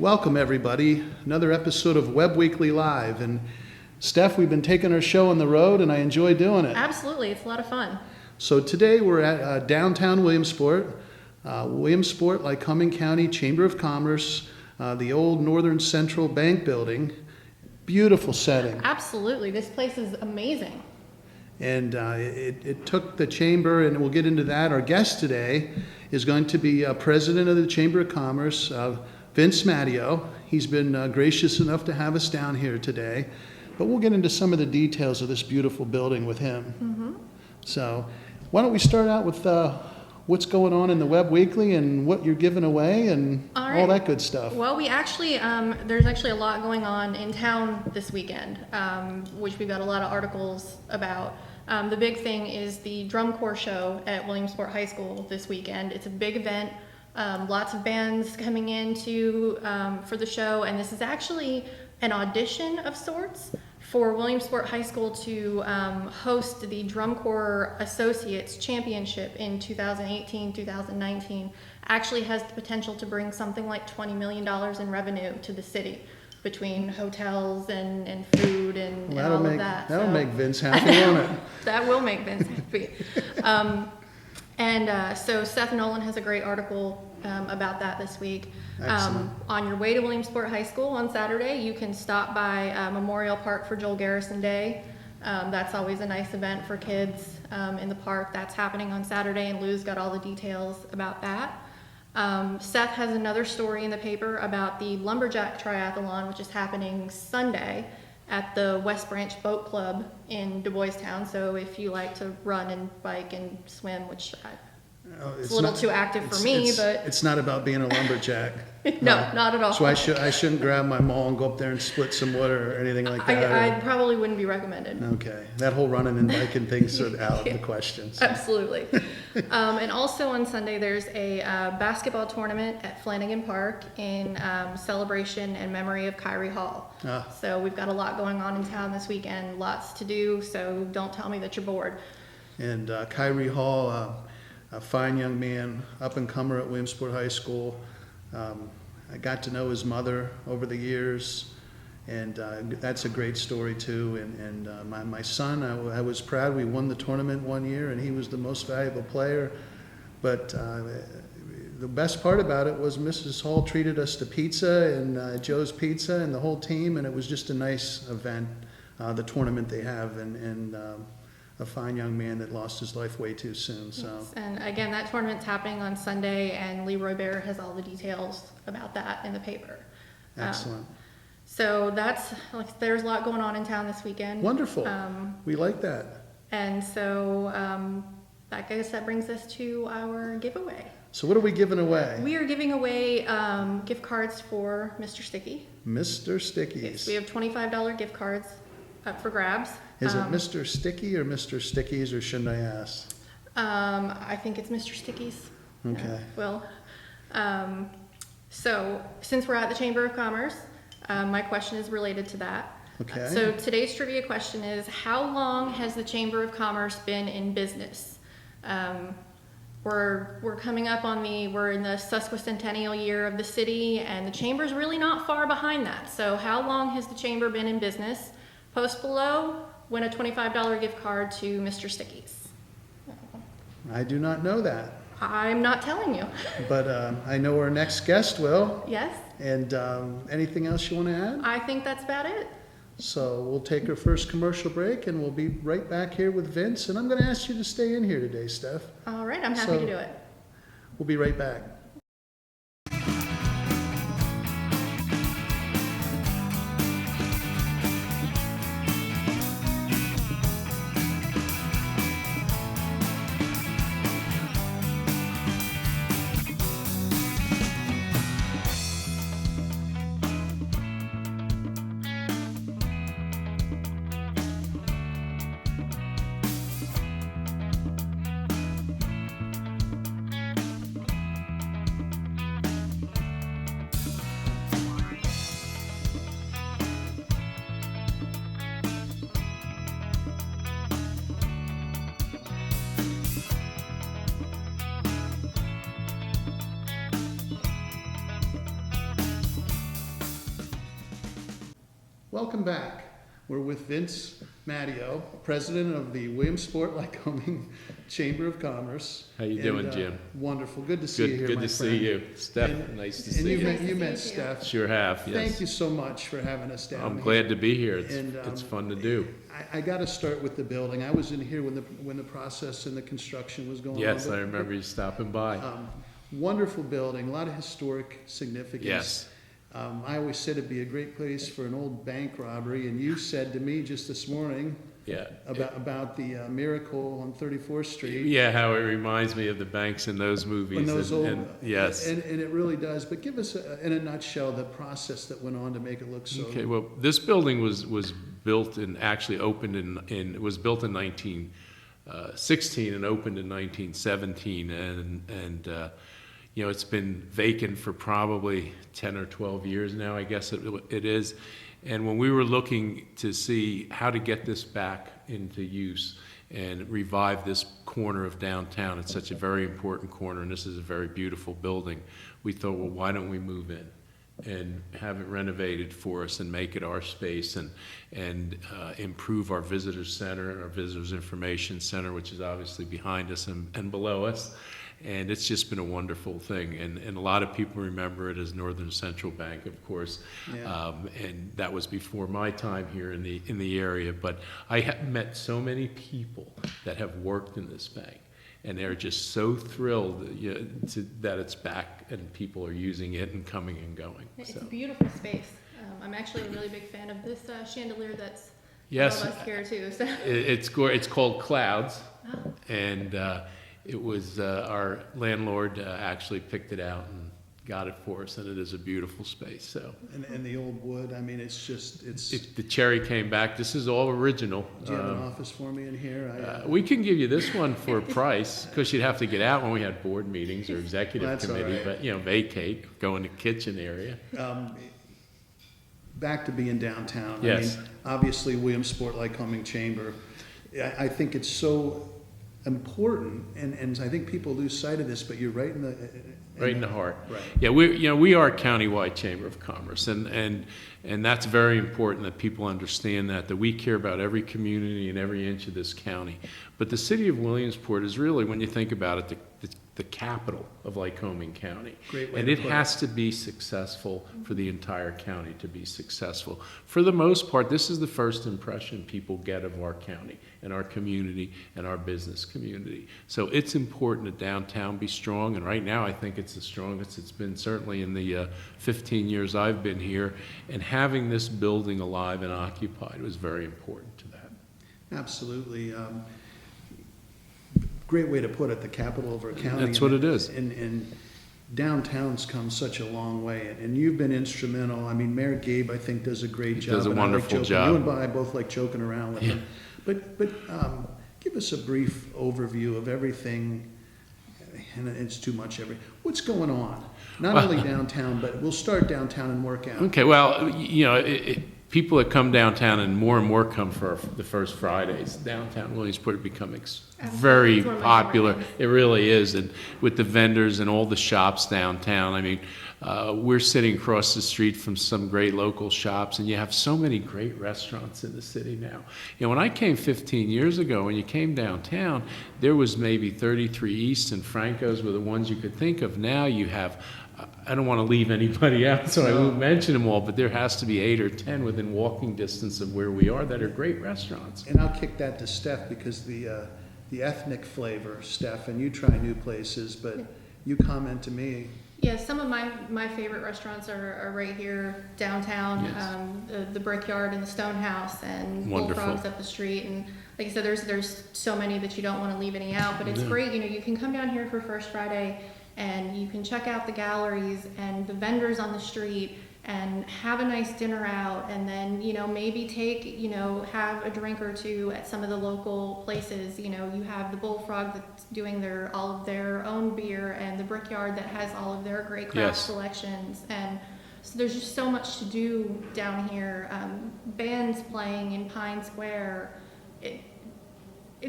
Welcome, everybody. Another episode of Webb Weekly Live. And Steph, we've been taking our show on the road, and I enjoy doing it. Absolutely. It's a lot of fun. So today we're at downtown Williamsport, Lycoming County Chamber of Commerce, the old Northern Central Bank building. Beautiful setting. Absolutely. This place is amazing. And it took the chamber, and we'll get into that. Our guest today is going to be president of the Chamber of Commerce, Vince Matteo. He's been gracious enough to have us down here today, but we'll get into some of the details of this beautiful building with him. Mm-hmm. So why don't we start out with what's going on in the Webb Weekly and what you're giving away and all that good stuff. Well, we actually, there's actually a lot going on in town this weekend, which we've got a lot of articles about. The big thing is the drum corps show at Williamsport High School this weekend. It's a big event. Lots of bands coming in for the show, and this is actually an audition of sorts for Williamsport High School to host the Drum Corps Associates Championship in 2018-2019. Actually has the potential to bring something like $20 million in revenue to the city between hotels and food and all of that. That'll make Vince happy, won't it? That will make Vince happy. So Seth Nolan has a great article about that this week. On your way to Williamsport High School on Saturday, you can stop by Memorial Park for Joel Garrison Day. That's always a nice event for kids in the park. That's happening on Saturday, and Lou's got all the details about that. Seth has another story in the paper about the Lumberjack Triathlon, which is happening Sunday at the West Branch Boat Club in Du Bois Town. So if you like to run and bike and swim, which it's a little too active for me, but it's not about being a lumberjack. No, not at all. So I shouldn't grab my maul and go up there and split some wood or anything like that. I probably wouldn't be recommended. Okay, that whole running and biking thing's sort of out of the question. So. Absolutely. And also on Sunday, there's a basketball tournament at Flanagan Park in celebration and memory of Kyrie Hall. So we've got a lot going on in town this weekend, lots to do, so don't tell me that you're bored. And Kyrie Hall, a fine young man, up-and-comer at Williamsport High School. I got to know his mother over the years, and that's a great story too. And my son, I was proud. We won the tournament one year, and he was the most valuable player. But the best part about it was Mrs. Hall treated us to pizza and Joe's Pizza and the whole team, and it was just a nice event, the tournament they have, and a fine young man that lost his life way too soon. So. Yes. And again, that tournament's happening on Sunday, and Leroy Bear has all the details about that in the paper. Excellent. So there's a lot going on in town this weekend. Wonderful. We like that. And so I guess that brings us to our giveaway. So what are we giving away? We are giving away gift cards for Mr. Sticky. Mr. Stickies. Yes, we have $25 gift cards up for grabs. Is it Mr. Sticky or Mr. Stickies, or shouldn't I ask? I think it's Mr. Stickies. Okay. So since we're at the Chamber of Commerce, my question is related to that. Okay. So today's trivia question is, how long has the Chamber of Commerce been in business? We're coming up on we're in the sesquicentennial year of the city, and the Chamber's really not far behind that. So how long has the Chamber been in business? Post below, win a $25 gift card to Mr. Stickies. I do not know that. I'm not telling you. But I know our next guest will. Yes. And anything else you want to add? I think that's about it. So we'll take our first commercial break, and we'll be right back here with Vince. And I'm going to ask you to stay in here today, Steph. All right, I'm happy to do it. We'll be right back. Welcome back. We're with Vince Matteo, president of the Williamsport Lycoming Chamber of Commerce. How you doing, Jim? Wonderful. Good to see you here, Good my to friend. see you. Steph, nice to see you. You met Steph. Sure have, yes. Thank you so much for having us down I'm here. glad to be here. It's, And, it's fun to do. I got to start with the building. I was in here when the process and the construction was going on. Yes, but- I remember you stopping by. Wonderful building, a lot of historic significance. Yes. I always said it'd be a great place for an old bank robbery, and you said to me just this morning Yeah. about the miracle on 34th Street. Yeah, how it reminds me of the banks in those movies. When those old, yes. and it really does. But give us, in a nutshell, the process that went on to make it look so. Okay, well, this building was built and actually opened it was built in 1916 and opened in 1917, and you know, it's been vacant for probably 10 or 12 years now, I guess it is. And when we were looking to see how to get this back into use and revive this corner of downtown, it's such a very important corner, and this is a very beautiful building, we thought, well, why don't we move in and have it renovated for us and make it our space and improve our visitor center, our visitors information center, which is obviously behind us and below us. And it's just been a wonderful thing, and a lot of people remember it as Northern Central Bank, of course. Yeah. And that was before my time here in the area. But I have met so many people that have worked in this bank, and they're just so thrilled that it's back and people are using it and coming and going. It's So. a beautiful space. I'm actually a really big fan of this chandelier that's Yes, above us here too. So. it's called Clouds, Oh. and it was our landlord actually picked it out and got it for us, and it is a beautiful space. So And the old wood, I mean, it's the cherry came back. This is all original. do you have an office for me in here? We can give you this one for a price, because you'd have to get out when we had board meetings or executive That's all committee, right. but vacate, go in the kitchen area. Back to being downtown. Yes. I mean, obviously, Williamsport Lycoming Chamber, I think it's so important, and I think people lose sight of this, but you're right in the... Right in the heart. Right. Yeah, we are a countywide chamber of commerce, and that's very important that people understand that we care about every community and every inch of this county. But the city of Williamsport is really, when you think about it, the capital of Lycoming County. Great way And to it put it. has to be successful for the entire county to be successful. For the most part, this is the first impression people get of our county and our community and our business community. So it's important that downtown be strong, and right now I think it's the strongest it's been certainly in the 15 years I've been here, and having this building alive and occupied was very important to that. Absolutely. Great way to put it, the capital of our county. That's what it is. And downtown's come such a long way, and you've been instrumental. I mean, Mayor Gabe, I think, does a great job. does a and I like wonderful joking. job. You and I both like joking around with him. But give us a brief overview of everything, and it's too much what's going on? Not only downtown, but we'll start downtown and work out. Okay, well, people that come downtown, and more come for the first Fridays. Downtown Williamsport become very It's one of my popular. favorites. It really is, and with the vendors and all the shops downtown. I mean, we're sitting across the street from some great local shops, and you have so many great restaurants in the city now. When I came 15 years ago, when you came downtown, there was maybe 33 East, and Franco's were the ones you could think of. Now you have, I don't want to leave anybody out, so I won't mention them all, but there has to be 8 or 10 within walking distance of where we are that are great restaurants. And I'll kick that to Steph, because the ethnic flavor, Steph, and you try new places, but you comment to me. Yeah, some of my favorite restaurants are right here downtown. Yes. The Brickyard and the Stonehouse and Wonderful. Bullfrogs up the street, and like I said, there's so many that you don't want to leave any out. But it's great, you can come down here for First Friday, and you can check out the galleries and the vendors on the street, and have a nice dinner out, and then maybe have a drink or two at some of the local places. You have the Bullfrog that's doing all of their own beer, and the Brickyard that has all of their great craft Yes. selections, and so there's just so much to do down here. Bands playing in Pine Square.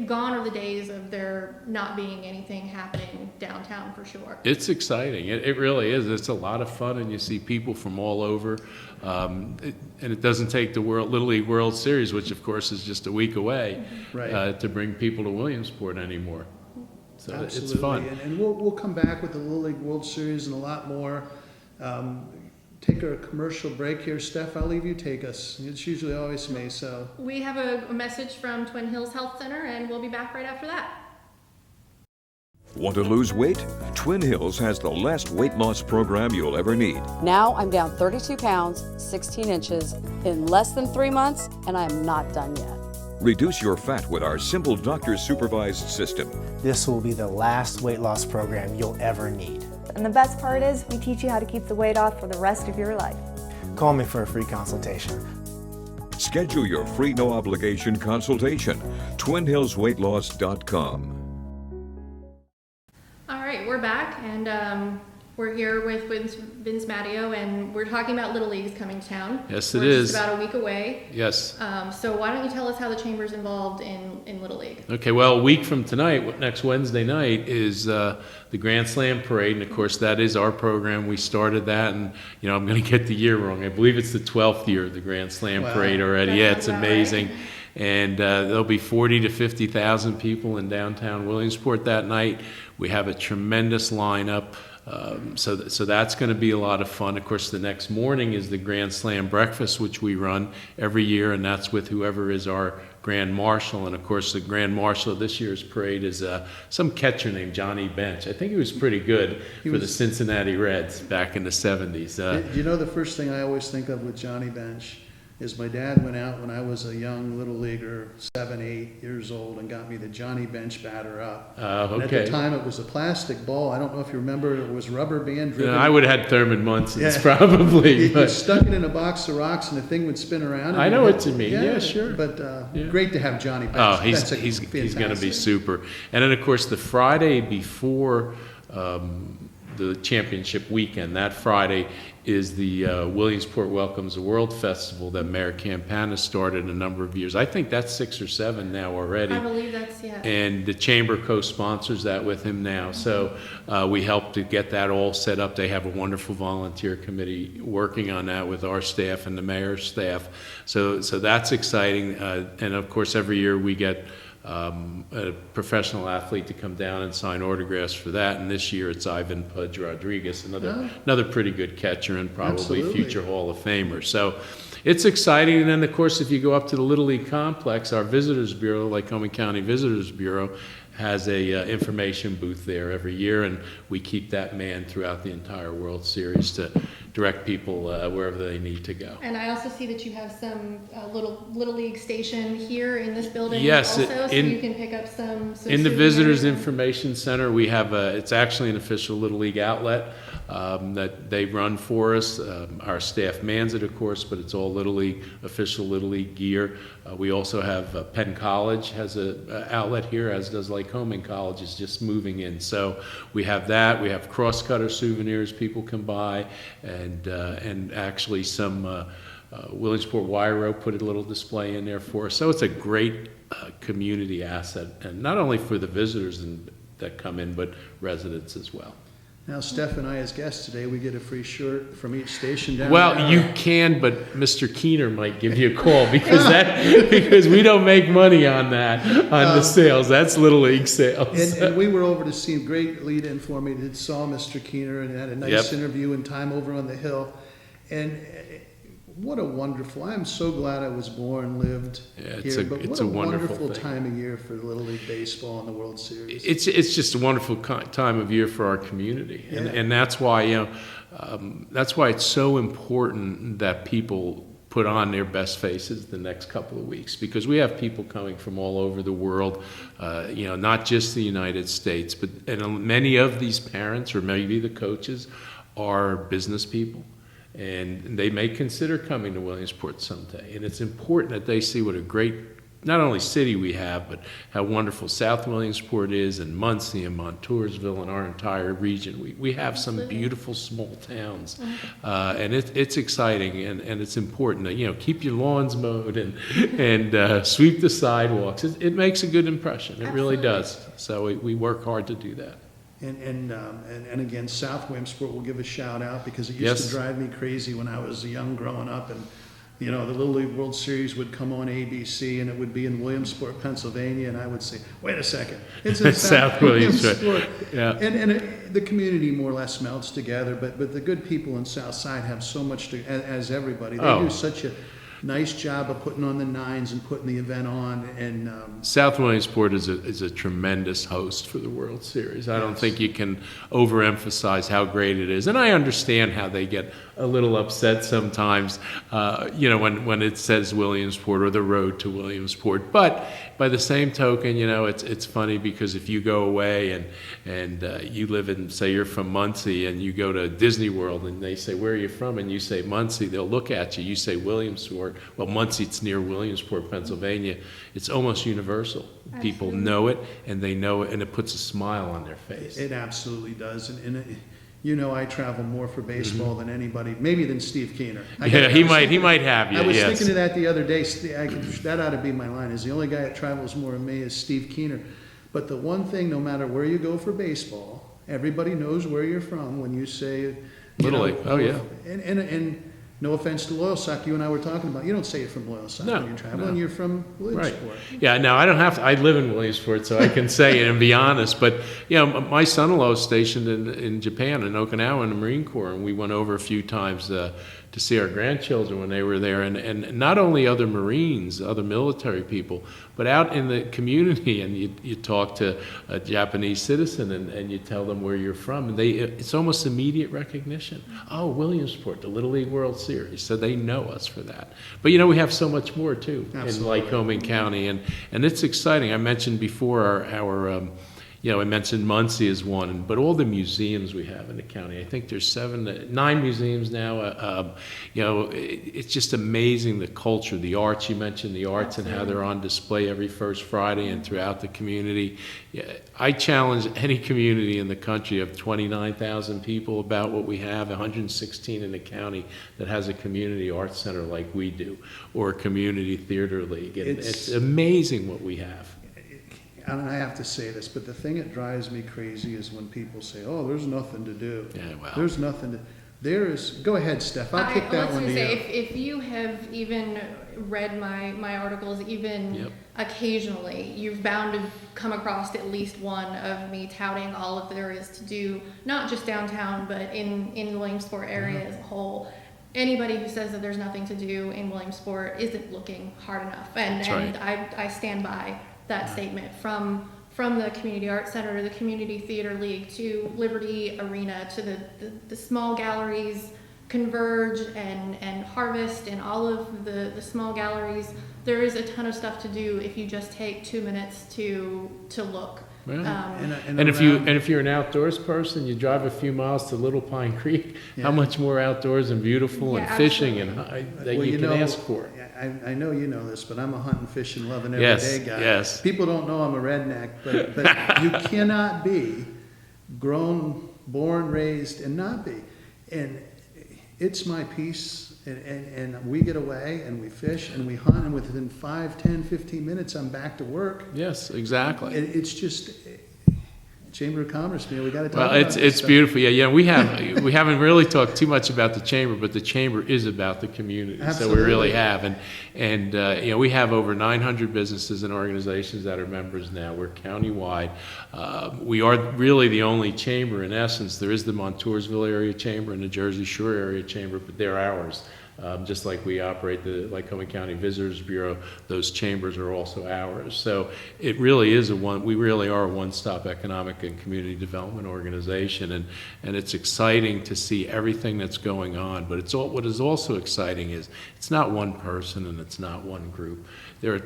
gone are the days of there not being anything happening downtown for sure. It's exciting. It really is. It's a lot of fun, and you see people from all over. And it doesn't take the Little League World Series, which of course is just a week away, Right. to bring people to Williamsport anymore. So Absolutely. it's fun. And we'll come back with the Little League World Series and a lot more. Take a commercial break here. Steph, I'll leave you take us. It's usually always me, so. We have a message from Twin Hills Health Center, and we'll be back right after that. Want to lose weight? Twin Hills has the last weight loss program you'll ever need. Now I'm down 32 pounds, 16 inches in less than 3 months, and I am not done yet. Reduce your fat with our simple doctor-supervised system. This will be the last weight loss program you'll ever need. And the best part is we teach you how to keep the weight off for the rest of your life. Call me for a free consultation. Schedule your free no-obligation consultation. TwinHillsWeightLoss.com. All right, we're back, and we're here with Vince Matteo, and we're talking about Little Leagues coming to town. Yes, we're it is. Just about a week away. Yes. So why don't you tell us how the Chamber's involved in Little League? Okay, well, a week from tonight, next Wednesday night, is the Grand Slam Parade, and of course that is our program. We started that, and I'm going to get the year wrong. I believe it's the 12th year of the Grand Slam Wow. Parade already. That Yeah, sounds it's about amazing. right. And there'll be 40 to 50,000 people in downtown Williamsport that night. We have a tremendous lineup. So that's going to be a lot of fun. Of course, the next morning is the Grand Slam breakfast, which we run every year, and that's with whoever is our Grand Marshal. And of course, the Grand Marshal of this year's parade is some catcher named Johnny Bench. I think he was pretty good for the Cincinnati Reds back in the 70s. The first thing I always think of with Johnny Bench is my dad went out when I was a young little leaguer, 7, 8 years old, and got me the Johnny Bench batter up. And at the Okay. time, it was a plastic ball. I don't know if you remember, it was rubber band driven. I would have had Thurman Munson's Yeah. probably. You But stuck it in a box of rocks, and the thing would spin around. I and know you'd what you mean. Yeah, sure. But Yeah. great to have Johnny Bench. oh, That's he's going to be fantastic. super. And then of course the Friday before the championship weekend, that Friday is the Williamsport Welcomes the World Festival that Mayor Campana started a number of years. I think that's 6 or 7 now already. I believe that's, yeah. And the Chamber co-sponsors that with him now. So we helped to get that all set up. They have a wonderful volunteer committee working on that with our staff and the mayor's staff. So that's exciting. And of course, every year we get a professional athlete to come down and sign autographs for that. And this year it's Ivan Pudge Rodriguez, another pretty good catcher and probably Absolutely. future Hall of Famer. So it's exciting. And then of course, if you go up to the Little League complex, our Visitors Bureau, Lycoming County Visitors Bureau, has a information booth there every year, and we keep that manned throughout the entire World Series to direct people wherever they need to go. And I also see that you have some Little League station here in this building Yes, also, so in- you can pick up some In the souvenirs Visitors and- Information Center, we have it's actually an official Little League outlet that they run for us. Our staff mans it, of course, but it's all Little League, official Little League gear. We also have Penn College has an outlet here, as does Lycoming College, is just moving in. So we have that. We have cross-cutter souvenirs people can buy, and actually some Williamsport Wire Rope put a little display in there for us. So it's a great community asset, and not only for the visitors that come in, but residents as well. Now, Steph and I, as guests today, we get a free shirt from each station down Well, there. you can, but Mr. Keener might give you a call because we don't make money on that, on the sales. That's Little League sales. And we were over to see, great lead-in for me, that saw Mr. Keener and had a nice Yep. interview and time over on the Hill. And what a wonderful, I'm so glad I was born, lived Yeah, it's here, a- but it's what a a wonderful wonderful thing. time of year for Little League Baseball and the World Series. It's just a wonderful time of year for our community, Yeah. and that's why that's why it's so important that people put on their best faces the next couple of weeks, because we have people coming from all over the world, not just the United States, but and many of these parents or maybe the coaches are business people. And they may consider coming to Williamsport someday. And it's important that they see what a great not only city we have, but how wonderful South Williamsport is, and Muncie and Montoursville and our entire region. We have some beautiful small towns, and it's exciting, and it's important to, you know, keep your lawns mowed and sweep the sidewalks. It makes a good impression. It really does. So we work hard to do that. And again, South Williamsport will give a shout out, because it used to drive me crazy when I was young growing up, and you know, the Little League World Series would come on ABC, and it would be in Williamsport, Pennsylvania, and I would say, wait a second, it's in South Williamsport. Yeah. The community more or less melts together, but the good people in South Side have so much to, as everybody. They do such a nice job of putting on the nines and putting the event on. And South Williamsport is a tremendous host for the World Series. I don't think you can overemphasize how great it is, and I understand how they get a little upset sometimes, you know, when it says Williamsport or the road to Williamsport. But by the same token, you know, it's funny, because if you go away and you live in, say you're from Muncie, and you go to Disney World and they say, where are you from? And you say Muncie, they'll look at you. You say Williamsport. Well, Muncie, it's near Williamsport, Pennsylvania. It's almost universal. People know it, and they know it, and it puts a smile on their face. It absolutely does. And you know, I travel more for baseball than anybody, maybe than Steve Keener. Yeah, he might have you. I was thinking of that the other day. That ought to be my line. Is the only guy that travels more than me is Steve Keener. But the one thing, no matter where you go for baseball, everybody knows where you're from when you say Little League. Oh yeah. And no offense to Loyalsock, you and I were talking about, you don't say you're from Loyalsock when you're traveling, you're from Williamsport. Right. Yeah, no, I don't have to. I live in Williamsport, so I can say it and be honest. But, you know, my son-in-law is stationed in Japan, in Okinawa, in the Marine Corps, and we went over a few times to see our grandchildren when they were there. And not only other Marines, other military people, but out in the community, and you talk to a Japanese citizen and you tell them where you're from, and it's almost immediate recognition. Oh, Williamsport, the Little League World Series. So they know us for that. But, you know, we have so much more, too, Absolutely. in Lycoming County, and it's exciting. I mentioned before our you know, I mentioned Muncie is one, but all the museums we have in the county, I think there's 9 museums now. You know, it's just amazing, the culture, the arts. You mentioned the arts and how they're on display every first Friday and throughout the community. Yeah, I challenge any community in the country of 29,000 people about what we have, 116 in the county, that has a community arts center like we do, or a community theater league. And it's amazing what we have. And I have to say this, but the thing that drives me crazy is when people say, "Oh, there's nothing to do." Yeah, well. There's nothing to. There is. Go ahead, Steph. I'll kick that one to you. If you have even read my articles, even occasionally, you've bound to come across at least one of me touting all of there is to do, not just downtown, but in the Williamsport area as a whole. Anybody who says that there's nothing to do in Williamsport isn't looking hard enough, and I stand by that statement. From the Community Arts Center to the Community Theater League to Liberty Arena to the small galleries, Converge and Harvest and all of the small galleries, there is a ton of stuff to do if you just take 2 minutes to look. Yeah. And if you're an outdoors person, you drive a few miles to Little Pine Creek. How much more outdoors and beautiful and fishing and that you can ask for? I know you know this, but I'm a hunting, fishing, loving everyday guy. Yes. People don't know I'm a redneck, but you cannot be grown, born, raised, and not be. And it's my peace, and we get away, and we fish, and we hunt, and within 5, 10, 15 minutes, I'm back to work. Yes, exactly. It's just Chamber of Commerce, man. We got to talk about it. It's beautiful. Yeah. We haven't really talked too much about the chamber, but the chamber is about the community. Absolutely. So we really have, and you know, we have over 900 businesses and organizations that are members now. We're countywide. We are really the only chamber in essence. There is the Montoursville area chamber and the Jersey Shore area chamber, but they're ours. Just like we operate the Lycoming County Visitors Bureau, those chambers are also ours. So it really is we really are a one-stop economic and community development organization, and it's exciting to see everything that's going on. But what is also exciting is it's not one person and it's not one group. There are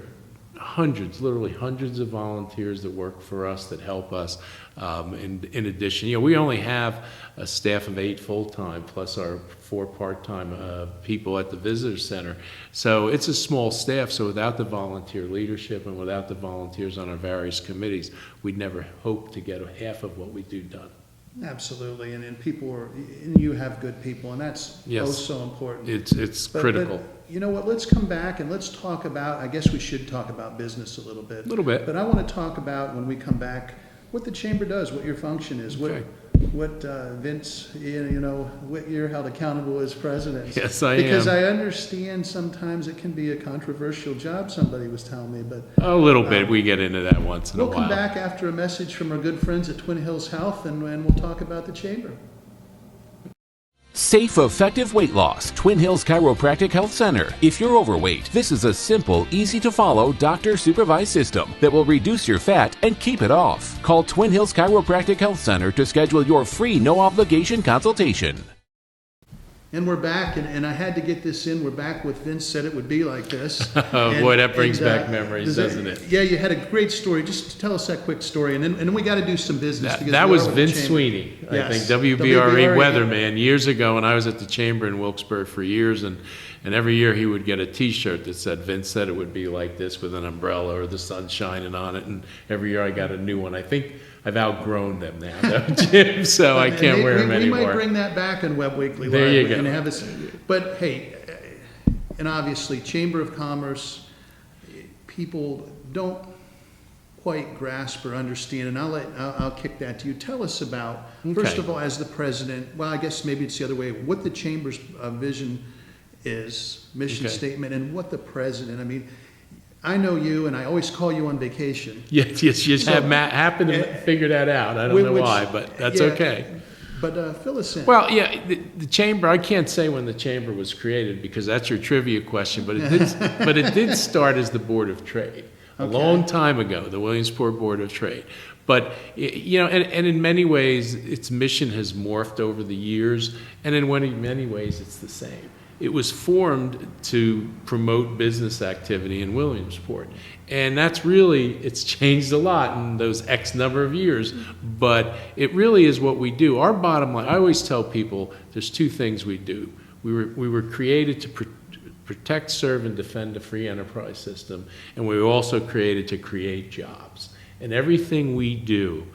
hundreds, literally hundreds of volunteers that work for us, that help us. In addition, we only have a staff of 8 full-time plus our 4 part-time people at the visitor center. So it's a small staff. So without the volunteer leadership and without the volunteers on our various committees, we'd never hope to get half of what we do done. Absolutely, and people are, and you have good people, and that's so important. It's critical. But you know what, let's come back and let's talk about, I guess we should talk about business a little bit. A little bit. But I want to talk about, when we come back, what the chamber does, what your function is, Okay. what Vince, what you're held accountable as president. Yes, I Because am. I understand sometimes it can be a controversial job, somebody was telling me, but A little bit. We get into that once in a we'll while. come back after a message from our good friends at Twin Hills Health, and we'll talk about the chamber. Safe, effective weight loss. Twin Hills Chiropractic Health Center. If you're overweight, this is a simple, easy to follow, doctor supervised system that will reduce your fat and keep it off. Call Twin Hills Chiropractic Health Center to schedule your free no obligation consultation. And we're back, and I had to get this in. We're back with Vince said it would be like this. Oh, boy, that brings back memories, doesn't it? Yeah, you had a great story. Just tell us that quick story, and then we got to do some business. because That we was are with the Vince chamber. Sweeney, I Yes. think, WBRE weatherman, years ago when I was at the chamber in Wilkes-Barre for years, and every year he would get a T-shirt that said, Vince said it would be like this, with an umbrella or the sun shining on it, and every year I got a new one. I think I've outgrown them now, though, Jim, so I can't wear them We anymore. might bring that back on Webb Weekly There Live you go. and have us. But hey, and obviously, Chamber of Commerce, people don't quite grasp or understand, and I'll kick that to you. Tell us about, first Okay. of all, as the president, well, I guess maybe it's the other way, what the Chamber's vision is, mission Okay. statement, and what the president, I mean, I know you, and I always call you on vacation. Yes, you So- have happened to figure that out. I don't know Which- why, but that's yeah, okay. But fill us in. Well, yeah, the chamber, I can't say when the chamber was created because that's your trivia question, but it did start as the Board of Trade a long time ago, the Williamsport Board of Trade. But, and in many ways, its mission has morphed over the years, and in many ways, it's the same. It was formed to promote business activity in Williamsport. And it's changed a lot in those X number of years, but it really is what we do. Our bottom line, I always tell people, there's 2 things we do. We were created to protect, serve, and defend the free enterprise system, and we were also created to create jobs. And everything we do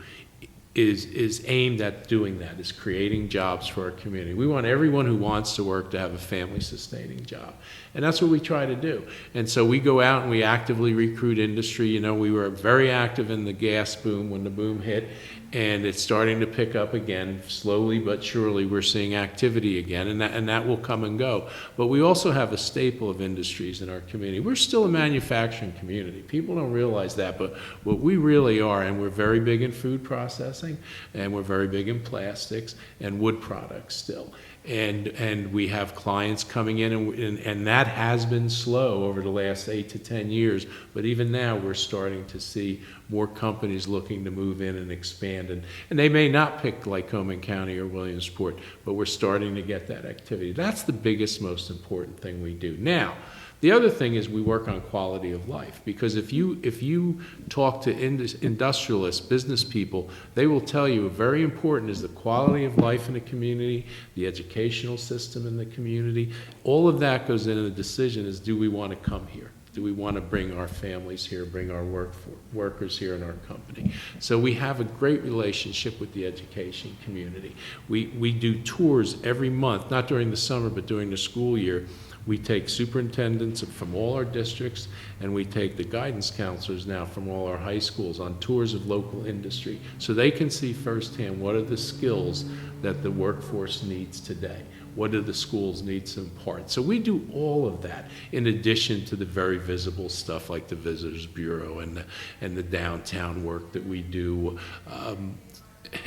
is aimed at doing that, is creating jobs for our community. We want everyone who wants to work to have a family-sustaining job. And that's what we try to do. And so we go out and we actively recruit industry. We were very active in the gas boom when the boom hit, and it's starting to pick up again. Slowly but surely, we're seeing activity again, and that will come and go. But we also have a staple of industries in our community. We're still a manufacturing community. People don't realize that, but what we really are, and we're very big in food processing, and we're very big in plastics and wood products still. And we have clients coming in, and that has been slow over the last 8 to 10 years. But even now, we're starting to see more companies looking to move in and expand. And they may not pick Lycoming County or Williamsport, but we're starting to get that activity. That's the biggest, most important thing we do. Now, the other thing is we work on quality of life, because if you talk to industrialists, business people, they will tell you very important is the quality of life in the community, the educational system in the community. All of that goes into the decision is, do we want to come here? Do we want to bring our families here, bring our workers here in our company? So we have a great relationship with the education community. We do tours every month, not during the summer, but during the school year. We take superintendents from all our districts, and we take the guidance counselors now from all our high schools on tours of local industry, so they can see firsthand what are the skills that the workforce needs today. What do the schools need to impart? So we do all of that in addition to the very visible stuff like the Visitors Bureau and the downtown work that we do,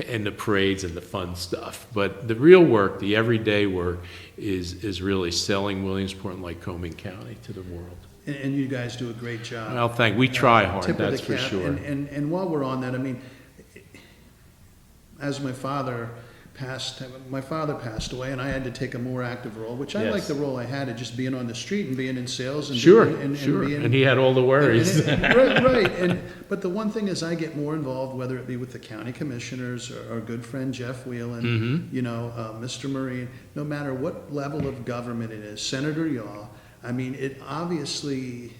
and the parades and the fun stuff. But the real work, the everyday work, is really selling Williamsport and Lycoming County to the world. And you guys do a great job. Well, we try hard, Tip of that's the for cap. sure. And while we're on that, I mean, as my father my father passed away, and I had to take a more active role, which I Yes. like the role I had of just being on the street and being in sales and Sure, being, sure. being, And he had all the worries. right. But the one thing is, I get more involved, whether it be with the county commissioners or our good friend Jeff Whelan, Mr. Marine. No matter what level of government it is, Senator Yaw. I mean, it obviously.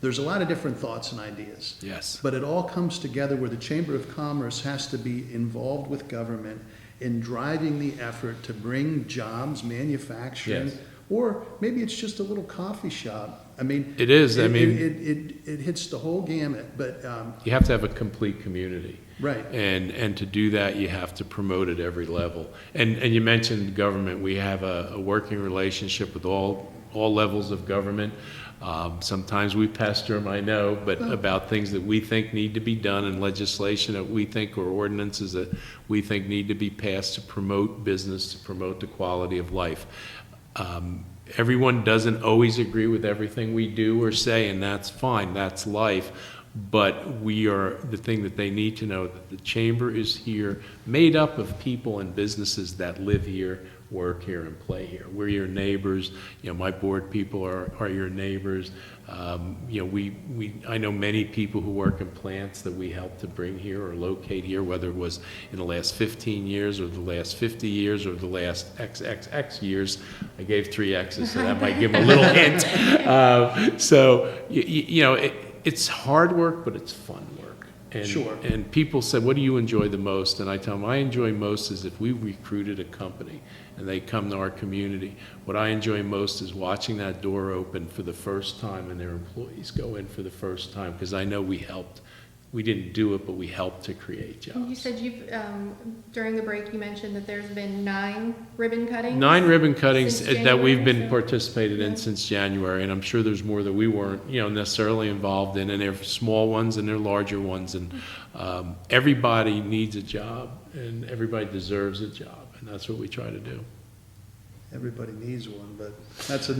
There's a lot of different thoughts and ideas. Yes. But it all comes together where the Chamber of Commerce has to be involved with government in driving the effort to bring jobs, manufacturing, Yes. or maybe it's just a little coffee shop. I mean, It is. I mean, it hits the whole gamut. But you have to have a complete community. right, And to do that, you have to promote at every level. And you mentioned government. We have a working relationship with all levels of government. Sometimes we pester them, I know, but about things that we think need to be done and legislation that we think, or ordinances that we think need to be passed to promote business, to promote the quality of life. Everyone doesn't always agree with everything we do or say, and that's fine, that's life. But the thing that they need to know, that the Chamber is here, made up of people and businesses that live here, work here, and play here. We're your neighbors. My board people are your neighbors. I know many people who work in plants that we help to bring here or locate here, whether it was in the last 15 years or the last 50 years or the last XXX years. I gave 3 X's, so that might give them a little hint. It's hard work, but it's fun work. And, Sure. And people said, what do you enjoy the most? And I tell them, I enjoy most is if we recruited a company and they come to our community. What I enjoy most is watching that door open for the first time and their employees go in for the first time, because I know we helped. We didn't do it, but we helped to create jobs. You said during the break, you mentioned that there's been 9 ribbon cuttings? 9 ribbon cuttings Since that we've January, been so- participated in since January, and I'm sure there's more that we weren't, necessarily involved in, and there are small ones and there are larger ones, and everybody needs a job, and everybody deserves a job, and that's what we try to do. everybody needs one, but that's a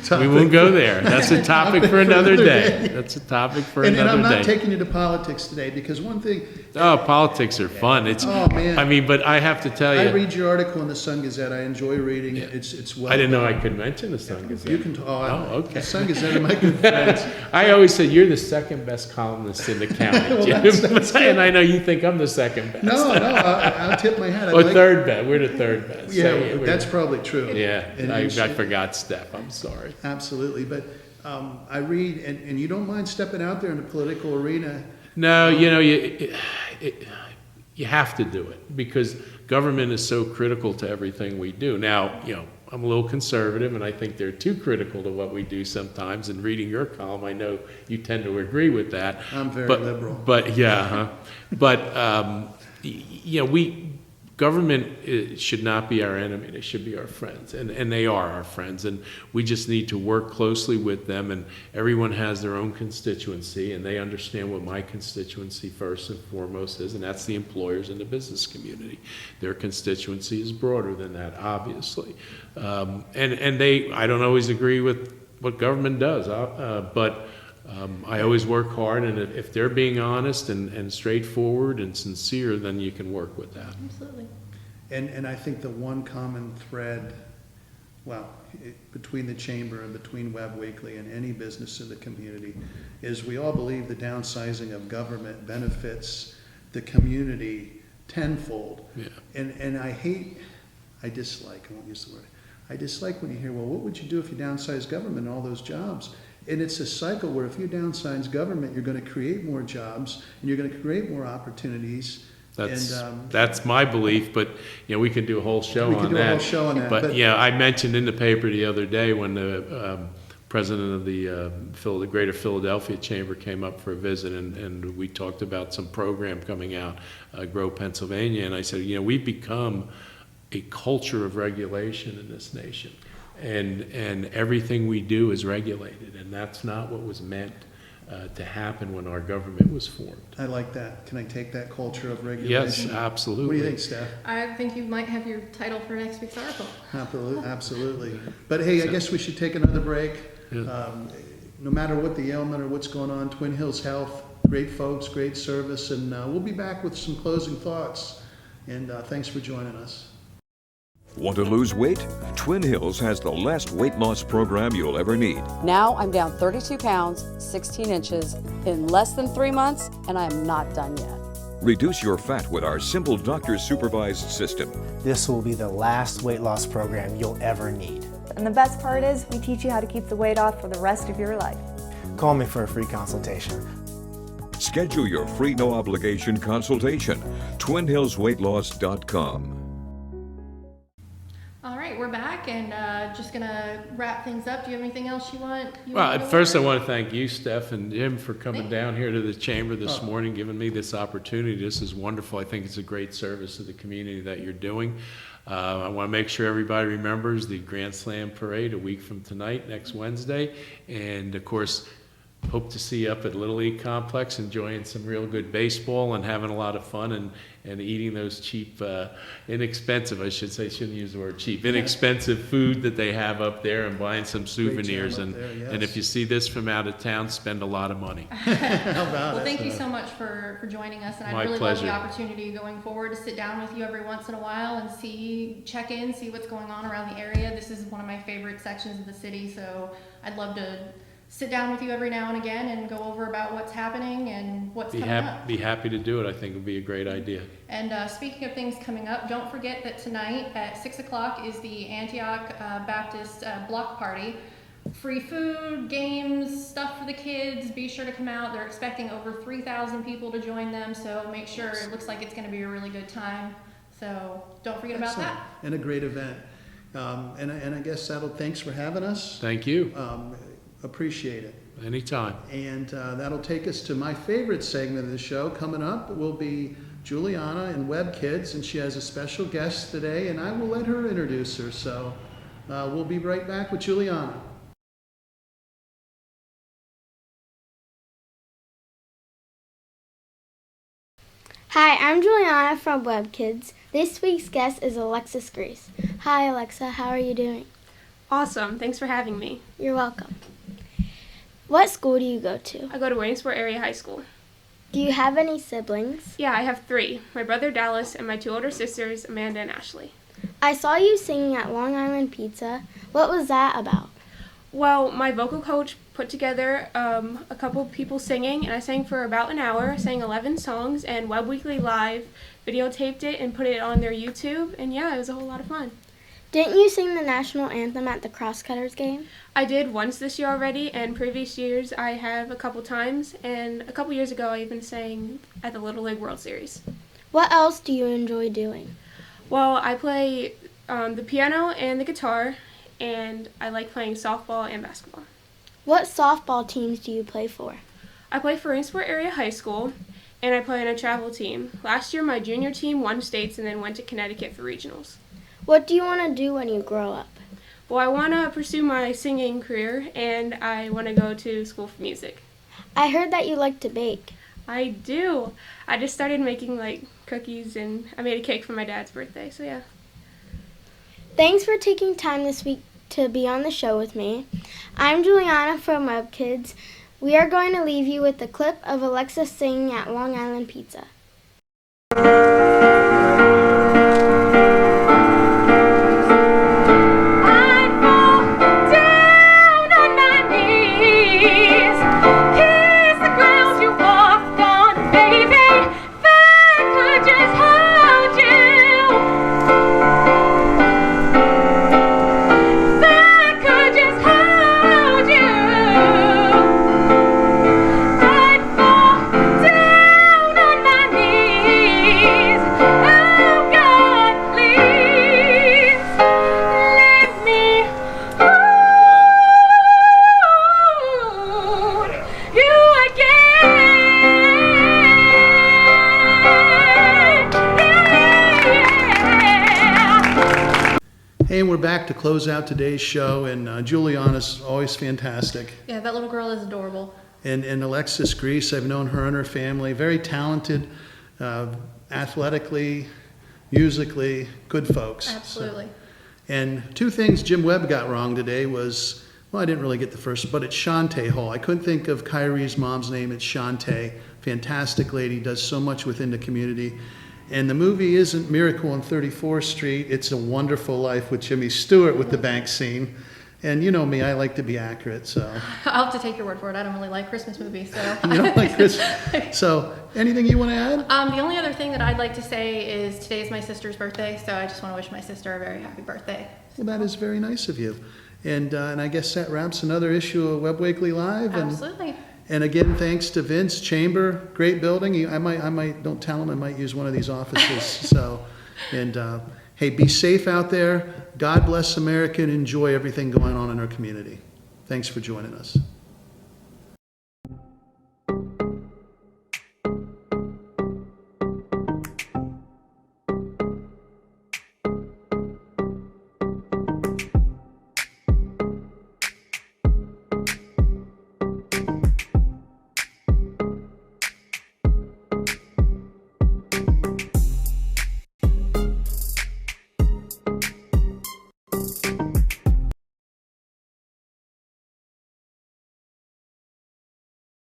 topic. We won't go there. That's a topic for another day. That's a topic for And another I'm not day. taking you to politics today, because one thing, Oh, politics are fun. Oh, man. I mean, but I have to tell I you, read your article in the Sun Gazette. I enjoy reading it. It's well. I didn't know I could mention the Sun Gazette. You can talk. Oh, okay. The Sun Gazette are my good friends. I always said you're the second best columnist in the county, Well, Jim. that's good. And I know you think I'm the second best. No, I'll tip my hat. I Or like- third best. We're the third best. Yeah, So, we're- that's probably true. yeah. And I it's- forgot Steph. I'm sorry. Absolutely, but I read, and you don't mind stepping out there in the political arena. No, you have to do it because government is so critical to everything we do. Now, I'm a little conservative, and I think they're too critical to what we do sometimes. And reading your column, I know you tend to agree with that. I'm very liberal. But yeah, but government should not be our enemy. They should be our friends, and they are our friends. And we just need to work closely with them. And everyone has their own constituency, and they understand what my constituency first and foremost is, and that's the employers and the business community. Their constituency is broader than that, obviously. I don't always agree with what government does, but I always work hard, and if they're being honest and straightforward and sincere, then you can work with that. Absolutely. And I think the one common thread, between the Chamber and between Webb Weekly and any business in the community, is we all believe the downsizing of government benefits the community tenfold. Yeah. And I dislike, I won't use the word, I dislike when you hear, well, what would you do if you downsize government and all those jobs? And it's a cycle where if you downsize government, you're going to create more jobs and you're going to create more opportunities. That's my belief, but we could do a whole show We on could do a whole show on that, But but- I mentioned in the paper the other day when the president of the Greater Philadelphia Chamber came up for a visit, and we talked about some program coming out, Grow Pennsylvania, and I said, we've become a culture of regulation in this nation. And everything we do is regulated, and that's not what was meant to happen when our government was formed. I like that. Can I take that culture of regulation? Yes, absolutely. What do you think, Steph? I think you might have your title for next week's article. Absolutely. But hey, I guess we should take another break. Yeah. No matter what the ailment or what's going on, Twin Hills Health, great folks, great service, and we'll be back with some closing thoughts. And thanks for joining us. Want to lose weight? Twin Hills has the last weight loss program you'll ever need. Now I'm down 32 pounds, 16 inches in less than 3 months, and I am not done yet. Reduce your fat with our simple doctor-supervised system. This will be the last weight loss program you'll ever need. And the best part is we teach you how to keep the weight off for the rest of your life. Call me for a free consultation. Schedule your free no-obligation consultation. TwinHillsWeightLoss.com. All right, we're back and just gonna wrap things up. Do you have anything else you want? Well, to at go first I over? want to thank you, Steph, and Jim for coming Thank you. down here to the chamber this morning, giving me this opportunity. This is wonderful. I think it's a great service to the community that you're doing. I want to make sure everybody remembers the Grand Slam Parade a week from tonight, next Wednesday. And of course, hope to see you up at Little League Complex, enjoying some real good baseball and having a lot of fun and eating those cheap, inexpensive, I should say, shouldn't use the word cheap, inexpensive food that they have up there, and buying some souvenirs. up there, And if yes. you see this from out of town, spend a lot of money. How about Well, it? thank you so much for joining us, and I'd My really pleasure. love the opportunity going forward to sit down with you every once in a while and check in, see what's going on around the area. This is one of my favorite sections of the city, so I'd love to sit down with you every now and again and go over about what's happening and what's coming up. Be happy to do it. I think it would be a great idea. And speaking of things coming up, don't forget that tonight at 6 o'clock is the Antioch Baptist block party. Free food, games, stuff for the kids. Be sure to come out. They're expecting over 3,000 people to join them, so make sure. It looks like it's going to be a really good time. So don't forget about Excellent. that. And a great event. And I guess thanks for having us. Thank you. Appreciate it. Anytime. And that'll take us to my favorite segment of the show. Coming up will be Giuliana and Web Kids, and she has a special guest today, and I will let her introduce her. So we'll be right back with Giuliana. Hi, I'm Giuliana from Web Kids. This week's guest is Alexis Grease. Hi, Alexa. How are you doing? Awesome. Thanks for having me. You're welcome. What school do you go to? I go to Williamsport Area High School. Do you have any siblings? Yeah, I have 3. My brother Dallas and my 2 older sisters, Amanda and Ashley. I saw you singing at Long Island Pizza. What was that about? Well, my vocal coach put together a couple people singing, and I sang for about an hour. I sang 11 songs, and Webb Weekly Live videotaped it and put it on their YouTube, and yeah, it was a whole lot of fun. Didn't you sing the national anthem at the Crosscutters game? I did once this year already, and previous years I have a couple times, and a couple years ago I even sang at the Little League World Series. What else do you enjoy doing? Well, I play the piano and the guitar, and I like playing softball and basketball. What softball teams do you play for? I play for Williamsport Area High School, and I play on a travel team. Last year my junior team won states and then went to Connecticut for regionals. What do you want to do when you grow up? Well, I want to pursue my singing career, and I want to go to school for music. I heard that you like to bake. I do. I just started making cookies, and I made a cake for my dad's birthday, so yeah. Thanks for taking time this week to be on the show with me. I'm Giuliana from Web Kids. We are going to leave you with a clip of Alexa singing at Long Island Pizza. Hey, and we're back to close out today's show, and Giuliana's always fantastic. Yeah, that little girl is adorable. And Alexis Grease, I've known her and her family, very talented, athletically, musically, good folks. Absolutely. And 2 things Jim Webb got wrong today was, well, I didn't really get the first, but it's Shantae Hall. I couldn't think of Kyrie's mom's name. It's Shantae. Fantastic lady, does so much within the community. And the movie isn't Miracle on 34th Street. It's A Wonderful Life with Jimmy Stewart with the bank scene. And you know me, I like to be accurate, so. I'll have to take your word for it. I don't really like Christmas movies, so. You don't like this? So, anything you want to add? The only other thing that I'd like to say is today is my sister's birthday, so I just want to wish my sister a very happy birthday. Well, that is very nice of you. And I guess that wraps another issue of Webb Weekly Live. Absolutely. And again, thanks to Vince Chamber, great building. I might, don't tell him, I might use one of these offices. So, and hey, be safe out there. God bless America and enjoy everything going on in our community. Thanks for joining us.